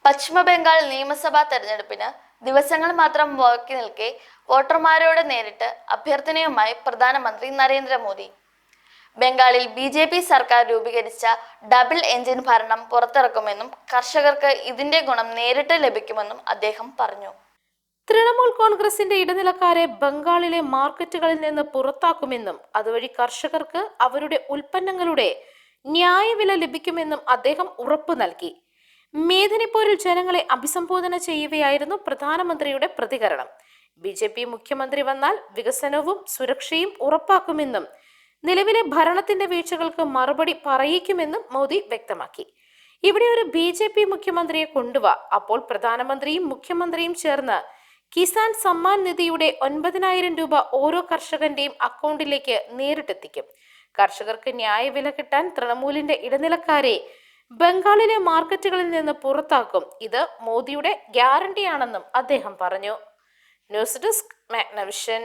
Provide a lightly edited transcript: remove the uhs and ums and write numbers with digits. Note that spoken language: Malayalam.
പശ്ചിമ ബംഗാൾ നിയമസഭാ തെരഞ്ഞെടുപ്പിന് ദിവസങ്ങൾ മാത്രം ബാക്കി നിൽക്കെ വോട്ടർമാരോട് നേരിട്ട് അഭ്യർത്ഥനയുമായി പ്രധാനമന്ത്രി നരേന്ദ്രമോദി. ബംഗാളിൽ ബി.ജെ.പി. സർക്കാർ രൂപീകരിച്ച ഡബിൾ എഞ്ചിൻ ഭരണം പുറത്തിറക്കുമെന്നും കർഷകർക്ക് ഇതിന്റെ ഗുണം നേരിട്ട് ലഭിക്കുമെന്നും അദ്ദേഹം പറഞ്ഞു. തൃണമൂൽ കോൺഗ്രസിന്റെ ഇടനിലക്കാരെ ബംഗാളിലെ മാർക്കറ്റുകളിൽ നിന്ന് പുറത്താക്കുമെന്നും അതുവഴി കർഷകർക്ക് അവരുടെ ഉൽപ്പന്നങ്ങളുടെ ന്യായവില ലഭിക്കുമെന്നും അദ്ദേഹം ഉറപ്പു നൽകി. മേദിനിപൂരിൽ ജനങ്ങളെ അഭിസംബോധന ചെയ്യവെയായിരുന്നു പ്രധാനമന്ത്രിയുടെ പ്രതികരണം. ബി.ജെ.പി. മുഖ്യമന്ത്രി വന്നാൽ വികസനവും സുരക്ഷയും ഉറപ്പാക്കുമെന്നും നിലവിലെ ഭരണത്തിന്റെ വീഴ്ചകൾക്ക് മറുപടി പറയിക്കുമെന്നും മോദി വ്യക്തമാക്കി. ഇവിടെ ഒരു ബി.ജെ.പി. മുഖ്യമന്ത്രിയെ കൊണ്ടുവാ, അപ്പോൾ പ്രധാനമന്ത്രിയും മുഖ്യമന്ത്രിയും ചേർന്ന് കിസാൻ സമ്മാൻ നിധിയുടെ 9,000 രൂപ ഓരോ കർഷകന്റെയും അക്കൗണ്ടിലേക്ക് നേരിട്ടെത്തിക്കും. കർഷകർക്ക് ന്യായവില കിട്ടാൻ തൃണമൂലിന്റെ ഇടനിലക്കാരെ ബംഗാളിലെ മാർക്കറ്റുകളിൽ നിന്ന് പുറത്താക്കും. ഇത് മോദിയുടെ ഗ്യാരണ്ടിയാണെന്നും അദ്ദേഹം പറഞ്ഞു. News desk Magnavision.